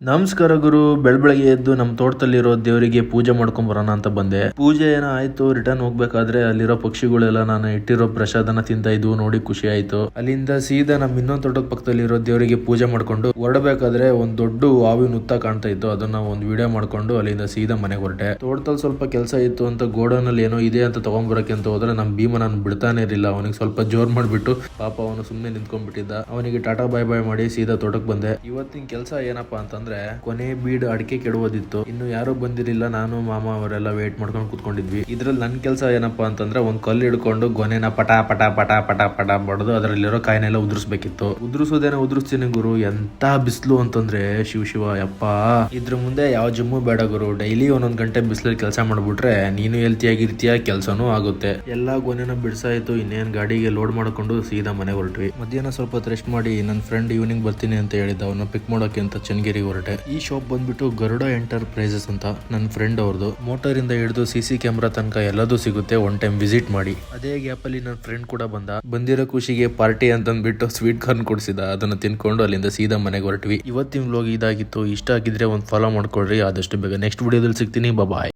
ನಮಸ್ಕಾರ ಗುರು. ಬೆಳಗ್ಗೆ ಎದ್ದು ನಮ್ಮ ತೋಟದಲ್ಲಿರೋ ದೇವರಿಗೆ ಪೂಜೆ ಮಾಡ್ಕೊಂಡ್ ಬರೋಣ ಅಂತ ಬಂದೆ. ಪೂಜೆ ಏನೋ ಆಯ್ತು. ರಿಟರ್ನ್ ಹೋಗ್ಬೇಕಾದ್ರೆ ಅಲ್ಲಿರೋ ಪಕ್ಷಿಗಳೆಲ್ಲ ನಾನು ಇಟ್ಟಿರೋ ಪ್ರಸಾದನ ತಿಂತಾ ಇದ್ವು. ನೋಡಿ ಖುಷಿ ಆಯ್ತು. ಅಲ್ಲಿಂದ ಸೀದಾ ನಮ್ಮ ಇನ್ನೊಂದು ತೋಟದ ಪಕ್ಕದಲ್ಲಿರೋ ದೇವರಿಗೆ ಪೂಜೆ ಮಾಡ್ಕೊಂಡು ಹೊರಡಬೇಕಾದ್ರೆ ಒಂದ್ ದೊಡ್ಡ ಹಾವಿನ ಹುತ್ತ ಕಾಣ್ತಾ ಇತ್ತು. ಅದನ್ನ ಒಂದು ವಿಡಿಯೋ ಮಾಡ್ಕೊಂಡು ಅಲ್ಲಿಂದ ಸೀದಾ ಮನೆಗೆ ಹೊರಟೆ. ತೋಟದಲ್ಲಿ ಸ್ವಲ್ಪ ಕೆಲಸ ಇತ್ತು ಅಂತ ಗೋಡನ್ ಅಲ್ಲಿ ಏನೋ ಇದೆ ಅಂತ ತಗೊಂಡ್ಬರಕ್ಕೆ ಅಂತ ಹೋದ್ರೆ ನಮ್ ಭೀಮ ನಾನು ಬಿಡ್ತಾನೆ ಇರಲಿಲ್ಲ. ಅವನಿಗೆ ಸ್ವಲ್ಪ ಜೋರ್ ಮಾಡ್ಬಿಟ್ಟು ಪಾಪ ಅವನು ಸುಮ್ಮನೆ ನಿಂತ್ಕೊಂಡ್ಬಿಟ್ಟಿದ್ದ. ಅವನಿಗೆ ಟಾಟಾ ಬಾಯ್ ಬಾಯ್ ಮಾಡಿ ಸೀದಾ ತೋಟಕ್ಕೆ ಬಂದೆ. ಇವತ್ತಿನ ಕೆಲಸ ಏನಪ್ಪಾ ಅಂತಂದ್ರೆ ಕೊನೆ ಬೀಡ್ ಅಡಿಕೆ ಕೆಡೋದಿತ್ತು. ಇನ್ನು ಯಾರು ಬಂದಿರಲಿಲ್ಲ. ನಾನು ಮಾಮ ಅವರೆಲ್ಲ ವೇಟ್ ಮಾಡ್ಕೊಂಡು ಕುತ್ಕೊಂಡಿದ್ವಿ. ಇದ್ರಲ್ಲಿ ನನ್ ಕೆಲಸ ಏನಪ್ಪಾ ಅಂತಂದ್ರೆ ಒಂದ್ ಕಲ್ಲು ಹಿಡ್ಕೊಂಡು ಗೊನೆನ ಪಟ ಪಟ ಪಟ ಪಟ ಪಟ ಬಡದು ಅದರಲ್ಲಿರೋ ಕಾಯಿನೆಲ್ಲ ಉದುರಿಸ್ಬೇಕಿತ್ತು. ಉದುರಿಸೋದೇನೋ ಉದುರಿಸ್ತೀನಿ ಗುರು. ಎಂತ ಬಿಸಿಲು ಅಂತಂದ್ರೆ ಶಿವ ಯಪ್ಪ. ಇದ್ರ ಮುಂದೆ ಯಾವ ಜಿಮ್ಮು ಬೇಡ ಗುರು. ಡೈಲಿ ಒಂದೊಂದ್ ಗಂಟೆ ಬಿಸಿಲಲ್ಲಿ ಕೆಲಸ ಮಾಡ್ಬಿಟ್ರೆ ನೀನು ಹೆಲ್ತಿಯಾಗಿರ್ತೀಯ, ಕೆಲಸನೂ ಆಗುತ್ತೆ. ಎಲ್ಲಾ ಗೊನೆನ ಬಿಡ್ಸಾಯ್ತು. ಇನ್ನೇನ್ ಗಾಡಿಗೆ ಲೋಡ್ ಮಾಡ್ಕೊಂಡು ಸೀದಾ ಮನೆ ಹೊರಟ್ವಿ. ಮಧ್ಯಾಹ್ನ ಸ್ವಲ್ಪ ರೆಸ್ಟ್ ಮಾಡಿ ನನ್ನ ಫ್ರೆಂಡ್ ಈವ್ನಿಂಗ್ ಬರ್ತೀನಿ ಅಂತ ಹೇಳಿದ. ಅವನ್ನ ಪಿಕ್ ಮಾಡೋಕೆ ಅಂತ ಚನ್ನಗಿರಿ ಹೊರಟೆ. ಈ ಶಾಪ್ ಬಂದ್ಬಿಟ್ಟು ಗರುಡ ಎಂಟರ್ಪ್ರೈಸಸ್ ಅಂತ ನನ್ನ ಫ್ರೆಂಡ್ ಅವ್ರದ್ದು. ಮೋಟರ್ ಇಂದ ಹಿಡಿದು CC ಕ್ಯಾಮ್ರಾ ತನಕ ಎಲ್ಲದೂ ಸಿಗುತ್ತೆ. ಒನ್ ಟೈಮ್ ವಿಸಿಟ್ ಮಾಡಿ. ಅದೇ ಗ್ಯಾಪ್ ಅಲ್ಲಿ ನನ್ನ ಫ್ರೆಂಡ್ ಕೂಡ ಬಂದಿರೋ ಖುಷಿಗೆ ಪಾರ್ಟಿ ಅಂತಂದ್ಬಿಟ್ಟು ಸ್ವೀಟ್ ಕಾರ್ನ್ ಕೊಡಿಸಿದ. ಅದನ್ನ ತಿನ್ಕೊಂಡು ಅಲ್ಲಿಂದ ಸೀದಾ ಮನೆಗೆ ಹೊರಟ್ವಿ. ಇವತ್ತಿನ ವ್ಲಾಗ್ ಇದಾಗಿತ್ತು. ಇಷ್ಟ ಆಗಿದ್ರೆ ಒಂದು ಫಾಲೋ ಮಾಡ್ಕೊಳ್ರಿ ಆದಷ್ಟು ಬೇಗ. ನೆಕ್ಸ್ಟ್ ವಿಡಿಯೋದಲ್ಲಿ ಸಿಗ್ತೀನಿ. ಬಾಯ್.